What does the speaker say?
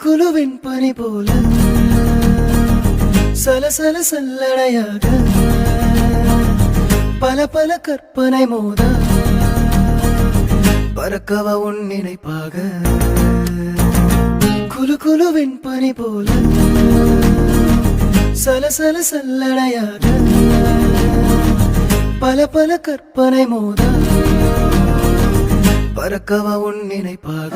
குலுவின் பனி போல சலசல சல்லடையாக பல பல கற்பனை மோத பறக்கவா உன் நினைப்பாக குலு குலுவின் பனி போல சலசல சல்லடையாக பல பல கற்பனை மோத பறக்கவா உன் நினைப்பாக